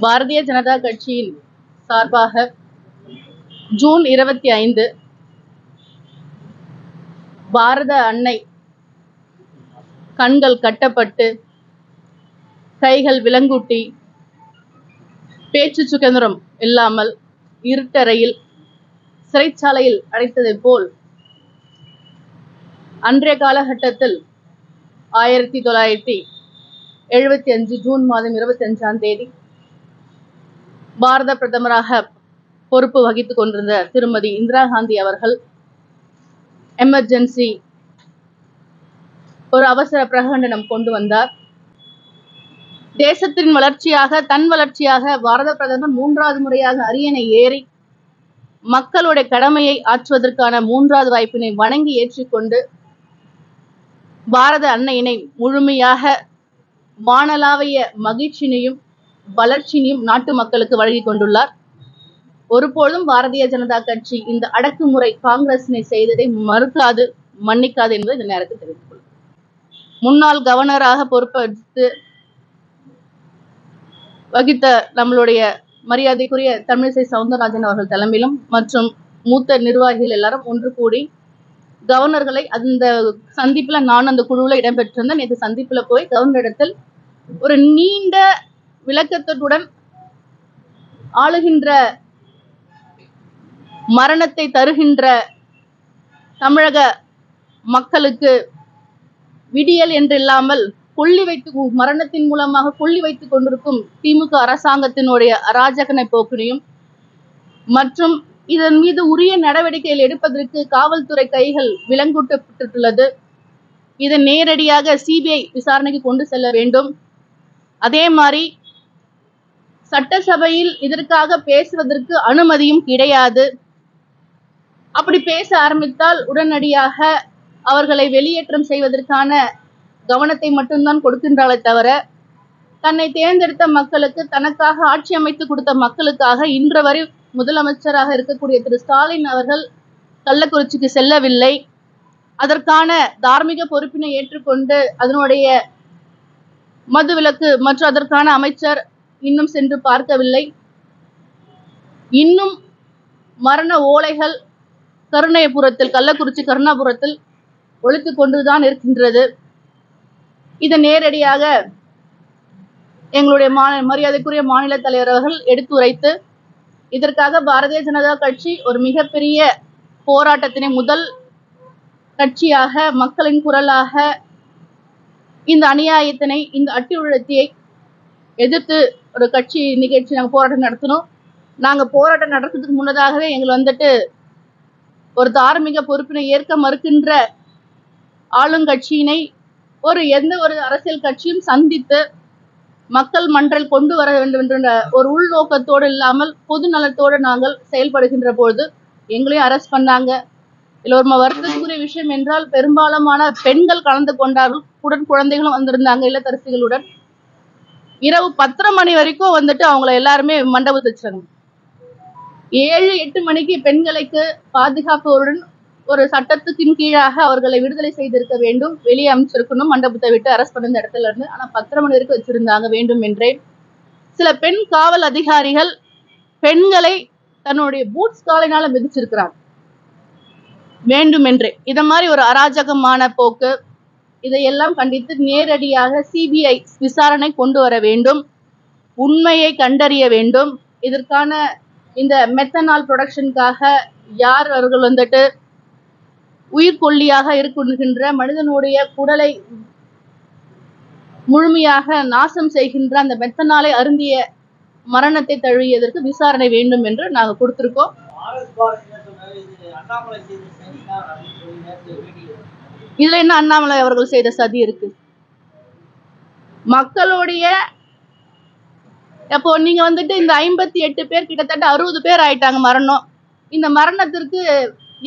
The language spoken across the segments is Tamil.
பாரதிய ஜனதா கட்சியின் சார்பாக ஜூன் 25 பாரத அன்னை கண்கள் கட்டப்பட்டு கைகள் விலங்கூட்டி பேச்சு சுதந்திரம் இல்லாமல் இருட்டறையில் சிறைச்சாலையில் அடைத்ததை போல் அன்றைய காலகட்டத்தில் 1975 ஜூன் மாதம் 25ஆம் தேதி பாரத பிரதமராக பொறுப்பு வகித்துக் கொண்டிருந்த திருமதி இந்திரா காந்தி அவர்கள் எமர்ஜென்சி ஒரு அவசர பிரகடனம் கொண்டு வந்தார். தேசத்தின் வளர்ச்சியாக தன் வளர்ச்சியாக பாரத பிரதமர் 3வது முறையாக அரியணை ஏறி மக்களுடைய கடமையை ஆற்றுவதற்கான 3வது வாய்ப்பினை வணங்கி ஏற்றுக்கொண்டு பாரத அன்னையினை முழுமையாக வானளாவிய மகிழ்ச்சியினையும் வளர்ச்சியினையும் நாட்டு மக்களுக்கு வழங்கி கொண்டுள்ளார். ஒருபோதும் பாரதிய ஜனதா கட்சி இந்த அடக்குமுறை காங்கிரசினை செய்ததை மறுக்காது மன்னிக்காது என்பதை இந்த நேரத்தில் தெரிவித்துக் கொள்ளும். முன்னாள் கவர்னராக பொறுப்பேற்று வகித்த நம்மளுடைய மரியாதைக்குரிய தமிழிசை சவுந்தரராஜன் அவர்கள் தலைமையிலும் மற்றும் மூத்த நிர்வாகிகள் எல்லாரும் ஒன்று கூடி கவர்னர்களை அந்த சந்திப்புல நான் அந்த குழுவில் இடம்பெற்றிருந்தேன். நேற்று சந்திப்புல போய் கவர்னரிடத்தில் ஒரு நீண்ட விளக்கத்துடன் ஆளுகின்ற மரணத்தை தருகின்ற தமிழக மக்களுக்கு விடியல் என்றில்லாமல் கொள்ளி வைத்து மரணத்தின் மூலமாக கொள்ளி வைத்துக் கொண்டிருக்கும் திமுக அரசாங்கத்தினுடைய அராஜகனை போக்கினையும் மற்றும் இதன் மீது உரிய நடவடிக்கைகள் எடுப்பதற்கு காவல்துறை கைகள் விலங்கூட்டப்பட்டுள்ளது. இதை நேரடியாக சிபிஐ விசாரணைக்கு கொண்டு செல்ல வேண்டும். அதே மாதிரி சட்டசபையில் இதற்காக பேசுவதற்கு அனுமதியும் கிடையாது. அப்படி பேச ஆரம்பித்தால் உடனடியாக அவர்களை வெளியேற்றம் செய்வதற்கான கவனத்தை மட்டும்தான் கொடுக்கின்றாலே தவிர தன்னை தேர்ந்தெடுத்த மக்களுக்கு தனக்காக ஆட்சி அமைத்து கொடுத்த மக்களுக்காக இன்று வரை முதலமைச்சராக இருக்கக்கூடிய திரு ஸ்டாலின் அவர்கள் கள்ளக்குறிச்சிக்கு செல்லவில்லை. அதற்கான தார்மீக பொறுப்பினை ஏற்றுக்கொண்டு அதனுடைய மதுவிலக்கு மற்றும் அதற்கான அமைச்சர் இன்னும் சென்று பார்க்கவில்லை. இன்னும் மரண ஓலைகள் கருணையபுரத்தில் கள்ளக்குறிச்சி கருணாபுரத்தில் ஒழித்து கொண்டுதான் இருக்கின்றது. இதை நேரடியாக எங்களுடைய மரியாதைக்குரிய மாநில தலைவர் அவர்கள் எடுத்துரைத்து இதற்காக பாரதிய ஜனதா கட்சி ஒரு மிகப்பெரிய போராட்டத்தினை முதல் கட்சியாக மக்களின் குரலாக இந்த அநியாயத்தினை இந்த அட்டுழியத்தை எதிர்த்து ஒரு கட்சி நிகழ்ச்சி நாங்கள் போராட்டம் நடத்தணும். நாங்கள் போராட்டம் நடத்துறதுக்கு முன்னதாகவே எங்களை ஒரு தார்மீக பொறுப்பினை ஏற்க மறுக்கின்ற ஆளுங்கட்சியினை எந்த ஒரு அரசியல் கட்சியும் சந்தித்து மக்கள் மன்றில் கொண்டு வர வேண்டும் என்ற ஒரு உள்நோக்கத்தோடு இல்லாமல் பொது நலத்தோடு நாங்கள் செயல்படுகின்ற பொழுது எங்களையும் அரெஸ்ட் பண்ணாங்க. இதுல ஒரு வருத்தத்துக்குரிய விஷயம் என்றால் பெரும்பாலான பெண்கள் கலந்து கொண்டார்கள். குழந்தைகளும் வந்திருந்தாங்க இல்லத்தரசிகளுடன். இரவு 10:30 மணி வரைக்கும் அவங்கள எல்லாருமே மண்டபத்தை வச்சாங்க. 7-8 மணிக்கு பெண்களுக்கு பாதுகாப்புடன் ஒரு சட்டத்துக்கின் கீழாக அவர்களை விடுதலை செய்திருக்க வேண்டும். வெளியே அமைச்சிருக்கணும், மண்டபத்தை விட்டு அரெஸ்ட் பண்ண இடத்துல இருந்து. ஆனா 10:30 மணி வரைக்கும் வச்சிருந்தாங்க வேண்டும் என்றே. சில பெண் காவல் அதிகாரிகள் பெண்களை தன்னுடைய பூட்ஸ் காலினால மிதிச்சிருக்கிறாங்க வேண்டும் என்றே. இத மாதிரி ஒரு அராஜகமான போக்கு, இதையெல்லாம் கண்டித்து நேரடியாக சிபிஐ விசாரணை கொண்டு வர வேண்டும். உண்மையை கண்டறிய வேண்டும். இதற்கான இந்த மெத்தனால் ப்ரொடக்ஷனுக்காக யார் அவர்கள் உயிர்கொல்லியாக இருக்கின்ற மனிதனுடைய குடலை முழுமையாக நாசம் செய்கின்ற அந்த மெத்தனாலை அருந்திய மரணத்தை தழுவியதற்கு விசாரணை வேண்டும் என்று நாங்கள் கொடுத்திருக்கோம். இதுல என்ன அண்ணாமலை அவர்கள் செய்த சதி இருக்கு? மக்களுடைய அப்போ நீங்க இந்த 58 பேர் கிட்டத்தட்ட 60 பேர் ஆயிட்டாங்க மரணம். இந்த மரணத்திற்கு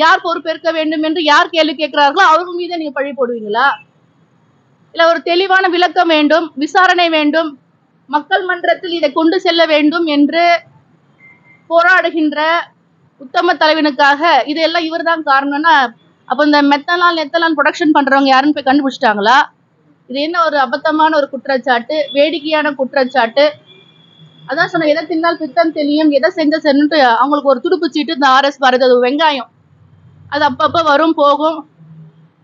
யார் பொறுப்பேற்க வேண்டும் என்று யார் கேள்வி கேட்கிறார்களோ அவர்கள் மீது நீங்க பழி போடுவீங்களா? இல்ல ஒரு தெளிவான விளக்கம் வேண்டும், விசாரணை வேண்டும், மக்கள் மன்றத்தில் இதை கொண்டு செல்ல வேண்டும் என்று போராடுகின்ற உத்தம தலைவனுக்காக இதெல்லாம் இவர் தான் காரணம்னா அப்ப இந்த மெத்தனால் எத்தனால் ப்ரொடக்ஷன் பண்றவங்க யாருன்னு போய் கண்டுபிடிச்சிட்டாங்களா? இது என்ன ஒரு அபத்தமான ஒரு குற்றச்சாட்டு, வேடிக்கையான குற்றச்சாட்டு. அதான் சொன்ன, எதை தின்னால் பித்தம் தெளியும், எதை செஞ்ச சென்னுட்டு அவங்களுக்கு ஒரு துடுப்பு சீட்டு இந்த RS பாரதி, அது வெங்காயம். அது அப்பப்ப வரும் போகும்,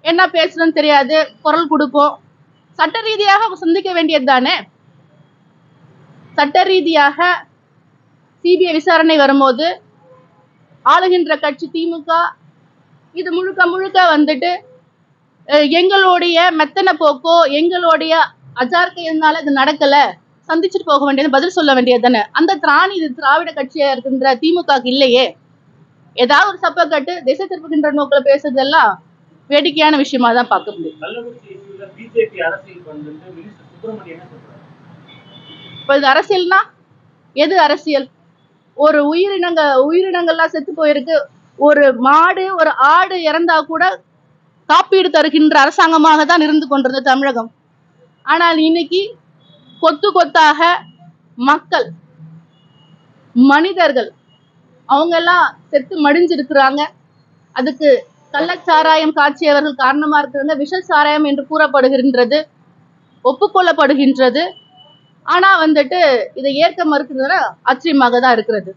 என்ன பேசுறதுன்னு தெரியாது, குரல் கொடுப்போம். சட்ட ரீதியாக சந்திக்க வேண்டியது தானே. சட்ட ரீதியாக சிபிஐ விசாரணை வரும்போது ஆளுகின்ற கட்சி திமுக இது முழுக்க முழுக்க வந்துட்டு எங்களுடைய மெத்தன போக்கோ எங்களுடைய அஜார்க்கையினால இது நடக்கல, சந்திச்சுட்டு போக வேண்டியது, பதில் சொல்ல வேண்டியது தானே. அந்த திராணி இது திராவிட கட்சியா இருக்கின்ற திமுகக்கு இல்லையே. ஏதாவது ஒரு சப்ப கட்டு திசை திருப்புகின்ற நோக்கில பேசுறதெல்லாம் வேடிக்கையான விஷயமா தான் பார்க்க முடியும். இப்ப இது அரசியல்னா எது அரசியல்? ஒரு உயிரினங்கள்லாம் செத்து போயிருக்கு. ஒரு மாடு ஒரு ஆடு இறந்தா கூட காப்பீடு தருகின்ற அரசாங்கமாக தான் இருந்து கொண்டிருந்த தமிழகம். ஆனால் இன்னைக்கு கொத்து கொத்தாக மக்கள், மனிதர்கள் அவங்க எல்லாம் செத்து மடிஞ்சிருக்கிறாங்க. அதுக்கு கள்ளச்சாராயம் காய்ச்சியவர்கள் காரணமா இருக்கிறாங்க. விஷ சாராயம் என்று கூறப்படுகின்றது, ஒப்புக்கொள்ளப்படுகின்றது. ஆனா வந்துட்டு இதை ஏற்க மறுக்கிறது ஆச்சரியமாக தான் இருக்கிறது.